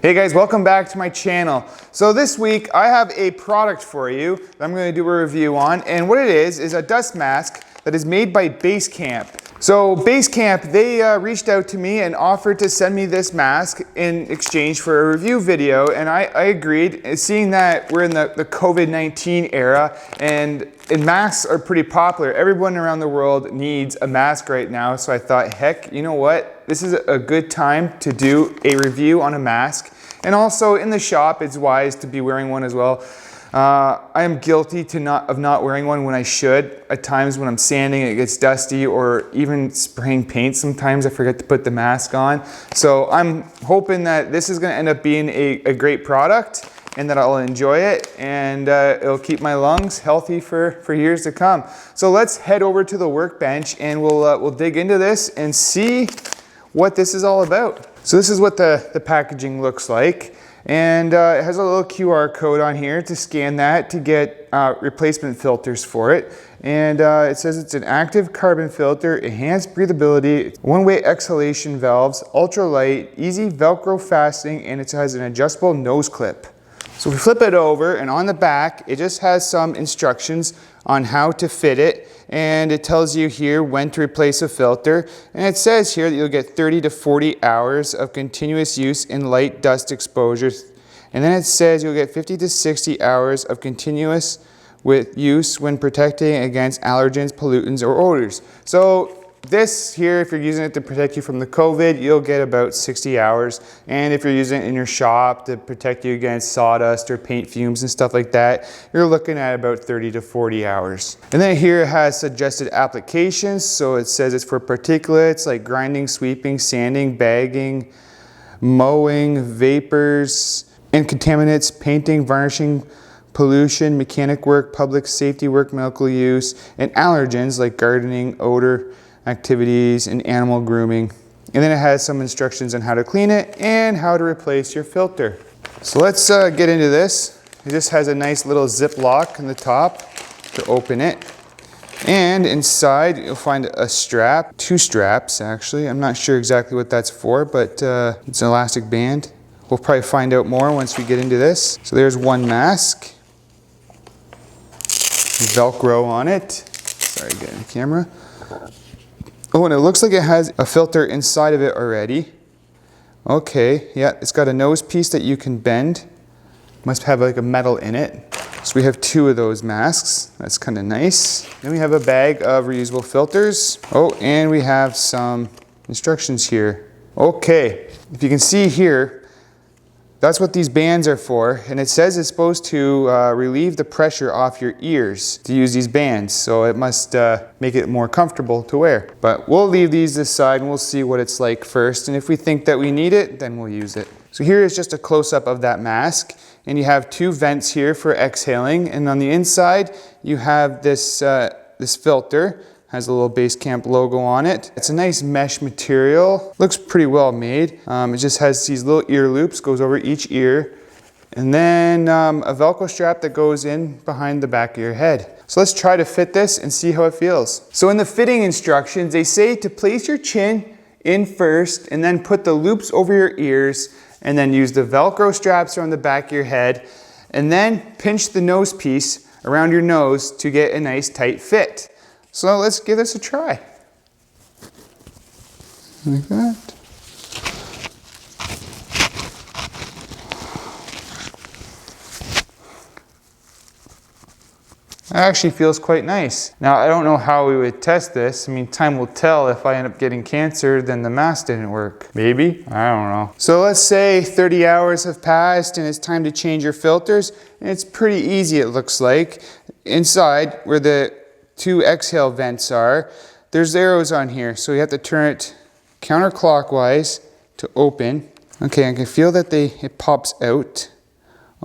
Hey guys, welcome back to my channel. So this week I have a product for you that I'm going to do a review on, and what it is a dust mask that is made by Basecamp. So Basecamp, they reached out to me and offered to send me this mask in exchange for a review video, and I agreed. Seeing that we're in the COVID-19 era and masks are pretty popular, everyone around the world needs a mask right now, so I thought, heck, you know what? This is a good time to do a review on a mask. And also in the shop, it's wise to be wearing one as well. I am guilty of not wearing one when I should. At times when I'm sanding, it gets dusty, or even spraying paint, sometimes I forget to put the mask on. So I'm hoping that this is going to end up being a great product, and that I'll enjoy it, and it'll keep my lungs healthy for years to come. So let's head over to the workbench and we'll dig into this and see what this is all about. So this is what the packaging looks like, and it has a little QR code on here to scan that to get replacement filters for it. And it says it's an active carbon filter, enhanced breathability, one-way exhalation valves, ultra light, easy Velcro fastening, and it has an adjustable nose clip. So we flip it over, and on the back it just has some instructions on how to fit it, and it tells you here when to replace a filter, and it says here that you'll get 30 to 40 hours of continuous use in light dust exposures, and then it says you'll get 50 to 60 hours of continuous use when protecting against allergens, pollutants, or odors. So this here, if you're using it to protect you from the COVID, you'll get about 60 hours. And if you're using it in your shop to protect you against sawdust or paint fumes and stuff like that, you're looking at about 30 to 40 hours. And then here it has suggested applications. So it says it's for particulates like grinding, sweeping, sanding, bagging, mowing, vapors, and contaminants, painting, varnishing, pollution, mechanic work, public safety work, medical use, and allergens like gardening, odor activities, and animal grooming. And then it has some instructions on how to clean it and how to replace your filter. So let's get into this. It just has a nice little zip lock in the top to open it. And inside you'll find a strap, two straps actually. I'm not sure exactly what that's for, but it's an elastic band. We'll probably find out more once we get into this. So there's one mask. Velcro on it. Sorry, getting the camera. Oh, and it looks like it has a filter inside of it already. Okay, yeah, it's got a nose piece that you can bend. Must have like a metal in it. So we have two of those masks. That's kind of nice. Then we have a bag of reusable filters. Oh, and we have some instructions here. Okay, if you can see here, that's what these bands are for, and it says it's supposed to relieve the pressure off your ears to use these bands, so it must make it more comfortable to wear. But we'll leave these aside and we'll see what it's like first, and if we think that we need it, then we'll use it. So here is just a close-up of that mask, and you have two vents here for exhaling, and on the inside you have this filter. Has a little Basecamp logo on it. It's a nice mesh material. Looks pretty well made. It just has these little ear loops, goes over each ear. And then a Velcro strap that goes in behind the back of your head. So let's try to fit this and see how it feels. So in the fitting instructions, they say to place your chin in first and then put the loops over your ears and then use the Velcro straps around the back of your head and then pinch the nose piece around your nose to get a nice tight fit. So let's give this a try. Like that. That actually feels quite nice. Now, I don't know how we would test this. I mean, time will tell. If I end up getting cancer, then the mask didn't work. Maybe? I don't know. So let's say 30 hours have passed and it's time to change your filters. And it's pretty easy, it looks like. Inside, where the two exhale vents are, there's arrows on here, so you have to turn it counterclockwise to open. Okay, I can feel that it pops out.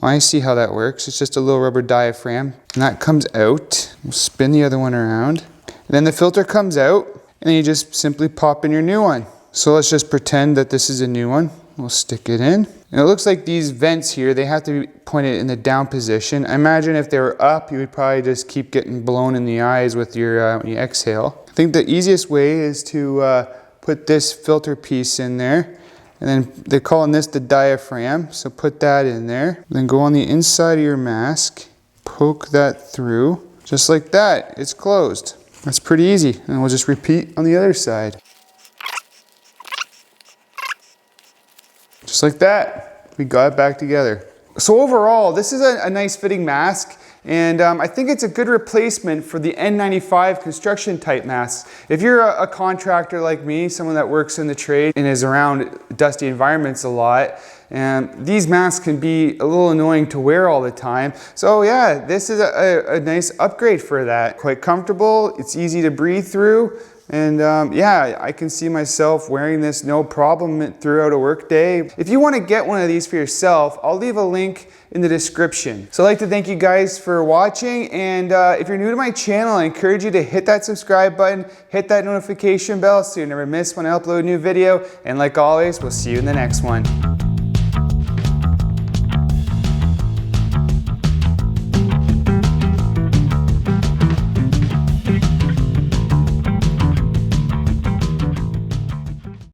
Oh, I see how that works. It's just a little rubber diaphragm, and that comes out. We'll spin the other one around, and then the filter comes out, and then you just simply pop in your new one. So let's just pretend that this is a new one. We'll stick it in. And it looks like these vents here, they have to be pointed in the down position. I imagine if they were up, you would probably just keep getting blown in the eyes with your when you exhale. I think the easiest way is to put this filter piece in there and then they're calling this the diaphragm, so put that in there. Then go on the inside of your mask, poke that through, just like that, it's closed. That's pretty easy, and we'll just repeat on the other side. Just like that, we got it back together. So overall, this is a nice fitting mask, and I think it's a good replacement for the N95 construction type masks. If you're a contractor like me, someone that works in the trade and is around dusty environments a lot, and these masks can be a little annoying to wear all the time. So yeah, this is a nice upgrade for that. Quite comfortable, it's easy to breathe through, and yeah, I can see myself wearing this no problem throughout a work day. If you want to get one of these for yourself, I'll leave a link in the description. So I'd like to thank you guys for watching, and if you're new to my channel, I encourage you to hit that subscribe button, hit that notification bell so you never miss when I upload a new video, and like always, we'll see you in the next one.